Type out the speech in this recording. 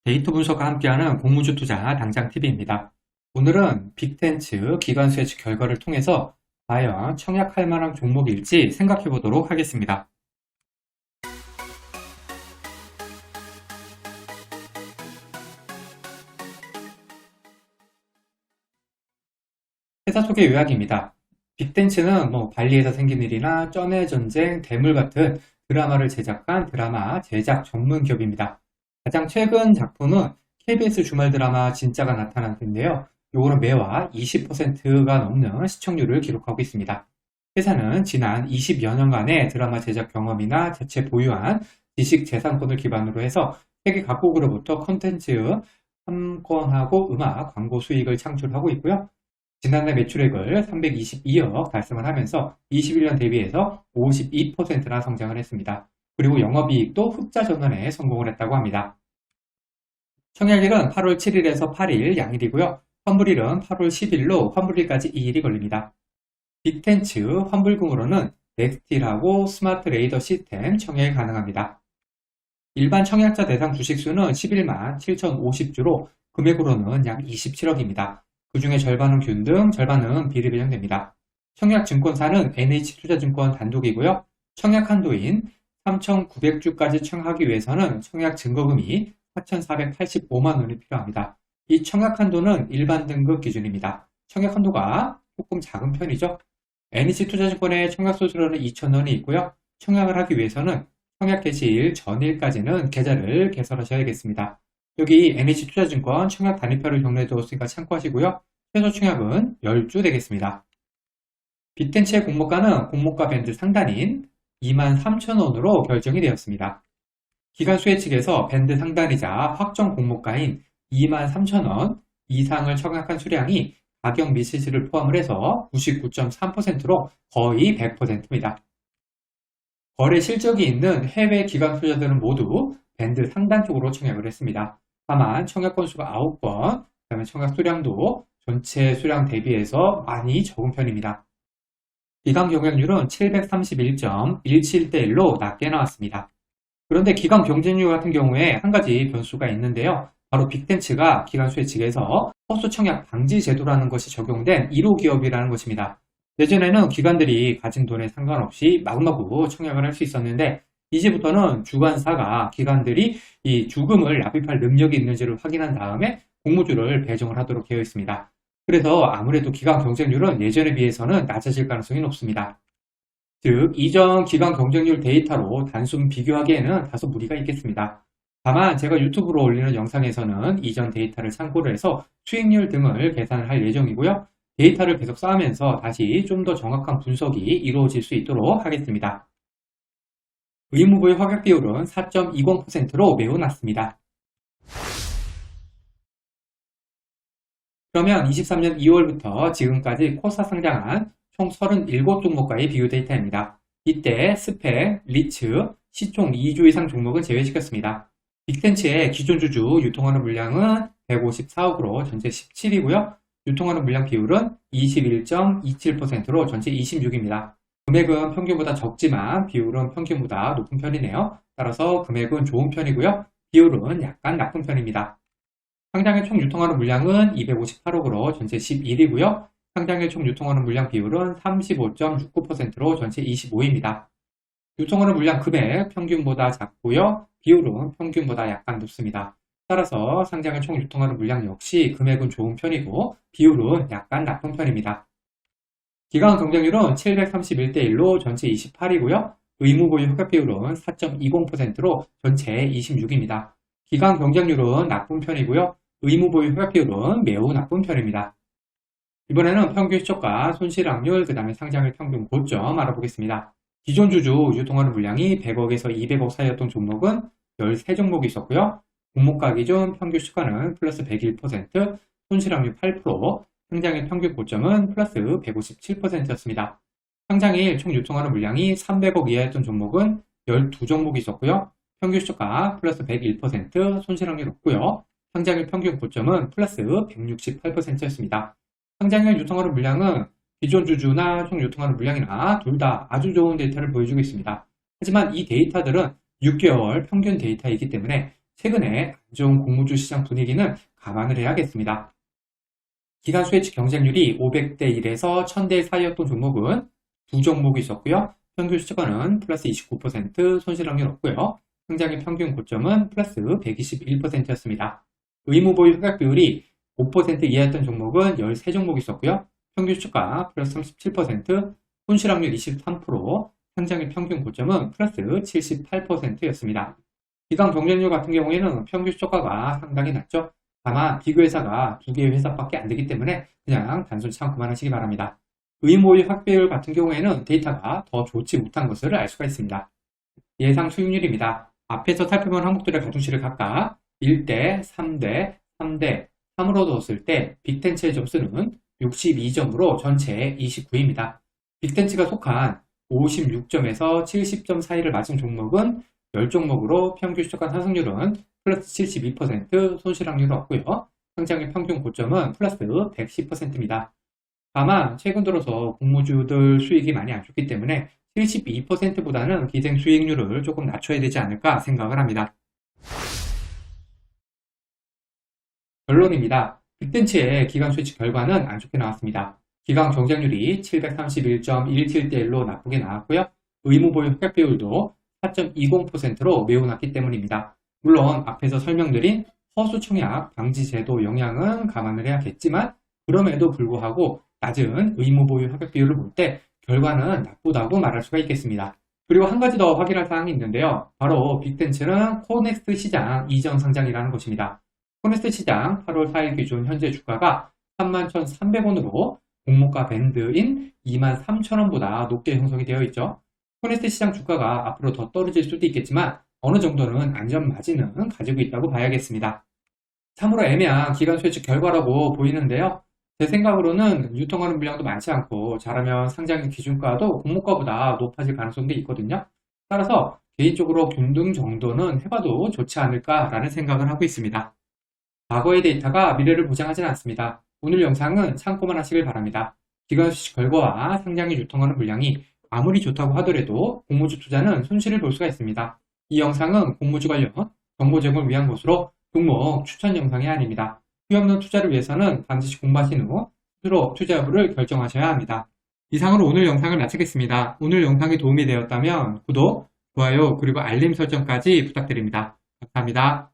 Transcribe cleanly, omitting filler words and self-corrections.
데이터 분석과 함께하는 공무주 투자 당장 TV입니다. 오늘은 빅텐츠 기관 수혜주 결과를 통해서 과연 청약할 만한 종목일지 생각해 보도록 하겠습니다. 회사 소개 요약입니다. 빅텐츠는 발리에서 생긴 일이나 쩐의 전쟁, 대물 같은 드라마를 제작한 드라마 제작 전문 기업입니다. 가장 최근 작품은 KBS 주말 드라마 진짜가 나타났는데요. 요거는 매화 20%가 넘는 시청률을 기록하고 있습니다. 회사는 지난 20여 년간의 드라마 제작 경험이나 자체 보유한 지식 재산권을 기반으로 해서 세계 각국으로부터 콘텐츠 판권하고 음악, 광고 수익을 창출하고 있고요. 지난해 매출액을 322억 달성을 하면서 21년 대비해서 52%나 성장을 했습니다. 그리고 영업이익도 흑자 전환에 성공을 했다고 합니다. 청약일은 8월 7일에서 8일 양일이고요. 환불일은 8월 10일로 환불일까지 2일이 걸립니다. 빅텐츠 환불금으로는 넥스틸하고 스마트 레이더 시스템 청약이 가능합니다. 일반 청약자 대상 주식수는 11만 7,050주로 금액으로는 약 27억입니다. 그 중에 절반은 균등, 절반은 비리 배정됩니다. 청약 증권사는 NH투자증권 단독이고요. 청약 한도인 3,900주까지 청약하기 위해서는 청약 증거금이 4,485만 원이 필요합니다. 이 청약 한도는 일반 등급 기준입니다. 청약 한도가 조금 작은 편이죠. NH투자증권의 청약 수수료는 2,000원이 있고요. 청약을 하기 위해서는 청약 개시일 전일까지는 계좌를 개설하셔야겠습니다. 여기 NH투자증권 청약 단위표를 경로해 두었으니까 참고하시고요. 최소 청약은 10주 되겠습니다. 빅텐츠의 공모가는 공모가 밴드 상단인 23,000원으로 결정이 되었습니다. 기관 수혜 측에서 밴드 상단이자 확정 공모가인 23,000원 이상을 청약한 수량이 가격 미시지를 포함을 해서 99.3%로 거의 100%입니다. 거래 실적이 있는 해외 기관 투자자들은 모두 밴드 상단 쪽으로 청약을 했습니다. 다만 청약 건수가 9건, 그다음에 청약 수량도 전체 수량 대비해서 많이 적은 편입니다. 기관 경쟁률은 731.17대 1로 낮게 나왔습니다. 그런데 기관 경쟁률 같은 경우에 한 가지 변수가 있는데요. 바로 빅텐츠가 기관 수혜 측에서 허수 청약 방지 제도라는 것이 적용된 1호 기업이라는 것입니다. 예전에는 기관들이 가진 돈에 상관없이 마구마구 청약을 할 수 있었는데 이제부터는 주관사가 기관들이 이 주금을 납입할 능력이 있는지를 확인한 다음에 공모주를 배정을 하도록 되어 있습니다. 그래서 아무래도 기관 경쟁률은 예전에 비해서는 낮아질 가능성이 높습니다. 즉, 이전 기관 경쟁률 데이터로 단순 비교하기에는 다소 무리가 있겠습니다. 다만 제가 유튜브로 올리는 영상에서는 이전 데이터를 참고를 해서 수익률 등을 계산을 할 예정이고요. 데이터를 계속 쌓으면서 다시 좀 더 정확한 분석이 이루어질 수 있도록 하겠습니다. 의무부의 확약 비율은 4.20%로 매우 낮습니다. 그러면 23년 2월부터 지금까지 코스닥 상장한 총 37종목과의 비교 데이터입니다. 이때 스펙, 리츠, 시총 2주 이상 종목은 제외시켰습니다. 빅텐츠의 기존 주주 유통하는 물량은 154억으로 전체 17이고요. 유통하는 물량 비율은 21.27%로 전체 26입니다. 금액은 평균보다 적지만 비율은 평균보다 높은 편이네요. 따라서 금액은 좋은 편이고요. 비율은 약간 나쁜 편입니다. 상장일 총 유통하는 물량은 258억으로 전체 11이고요. 상장일 총 유통하는 물량 비율은 35.69%로 전체 25입니다. 유통하는 물량 금액 평균보다 작고요. 비율은 평균보다 약간 높습니다. 따라서 상장일 총 유통하는 물량 역시 금액은 좋은 편이고 비율은 약간 나쁜 편입니다. 기관 경쟁률은 731대 1로 전체 28이고요. 의무보유 효과 비율은 4.20%로 전체 26입니다. 기관 경쟁률은 나쁜 편이고요. 의무보유 효과 비율은 매우 나쁜 편입니다. 이번에는 평균 시초가, 손실 확률, 그 다음에 상장일 평균 고점 알아보겠습니다. 기존 주주 유통하는 물량이 100억에서 200억 사이였던 종목은 13종목이 있었고요. 공모가 기준 평균 시초가는 플러스 101%, 손실 확률 8%, 상장일 평균 고점은 플러스 157%였습니다. 상장일 총 유통하는 물량이 300억 이하였던 종목은 12종목이 있었고요. 평균 시초가 플러스 101%, 손실 확률 없고요. 상장일 평균 고점은 플러스 168%였습니다. 상장일 유통하는 물량은 기존 주주나 총 유통하는 물량이나 둘 다 아주 좋은 데이터를 보여주고 있습니다. 하지만 이 데이터들은 6개월 평균 데이터이기 때문에 최근에 안 좋은 공모주 시장 분위기는 감안을 해야겠습니다. 기간 수혜치 경쟁률이 500대 1에서 1000대 사이였던 종목은 두 종목이 있었고요. 평균 수익은 플러스 29%, 손실 확률 없고요. 상장의 평균 고점은 플러스 121%였습니다. 의무보유 허각 비율이 5% 이하였던 종목은 13종목이 있었고요. 평균 수익가 플러스 37%, 손실 확률 23%, 상장의 평균 고점은 플러스 78%였습니다. 기간 경쟁률 같은 경우에는 평균 수익가가 상당히 낮죠. 다만 비교회사가 두 개의 회사밖에 안 되기 때문에 그냥 단순히 참고만 하시기 바랍니다. 의무보유 확비율 같은 경우에는 데이터가 더 좋지 못한 것을 알 수가 있습니다. 예상 수익률입니다. 앞에서 살펴본 항목들의 가중치를 각각 1대, 3대, 3대, 3으로 넣었을 때 빅텐츠의 점수는 62점으로 전체 29입니다. 빅텐츠가 속한 56점에서 70점 사이를 맞은 종목은 10종목으로 평균 수익간 상승률은 플러스 72%, 손실 확률은 없고요. 상장의 평균 고점은 플러스 110%입니다. 다만 최근 들어서 공모주들 수익이 많이 안 좋기 때문에 72%보다는 기생 수익률을 조금 낮춰야 되지 않을까 생각을 합니다. 결론입니다. 빅텐츠의 기간 수치 결과는 안 좋게 나왔습니다. 기간 경쟁률이 731.17대 1로 나쁘게 나왔고요. 의무보유 합격 비율도 4.20%로 매우 낮기 때문입니다. 물론 앞에서 설명드린 허수청약 방지제도 영향은 감안을 해야겠지만 그럼에도 불구하고 낮은 의무보유 합격 비율을 볼 때 결과는 나쁘다고 말할 수가 있겠습니다. 그리고 한 가지 더 확인할 사항이 있는데요. 바로 빅텐츠는 코넥스 시장 이전 상장이라는 것입니다. 코넥스 시장 8월 4일 기준 현재 주가가 31,300원으로 공모가 밴드인 23,000원보다 높게 형성이 되어 있죠. 코넥스 시장 주가가 앞으로 더 떨어질 수도 있겠지만 어느 정도는 안전 마진은 가지고 있다고 봐야겠습니다. 참으로 애매한 기간 수혜치 결과라고 보이는데요. 제 생각으로는 유통하는 물량도 많지 않고 잘하면 상장 기준가도 공모가보다 높아질 가능성도 있거든요. 따라서 개인적으로 균등 정도는 해봐도 좋지 않을까라는 생각을 하고 있습니다. 과거의 데이터가 미래를 보장하지는 않습니다. 오늘 영상은 참고만 하시길 바랍니다. 기간 수치 결과와 상장이 유통하는 물량이 아무리 좋다고 하더라도 공모주 투자는 손실을 볼 수가 있습니다. 이 영상은 공모주 관련 정보 제공을 위한 것으로 종목 추천 영상이 아닙니다. 수익 없는 투자를 위해서는 반드시 공부하신 후 스스로 투자 여부를 결정하셔야 합니다. 이상으로 오늘 영상을 마치겠습니다. 오늘 영상이 도움이 되었다면 구독, 좋아요, 그리고 알림 설정까지 부탁드립니다. 감사합니다.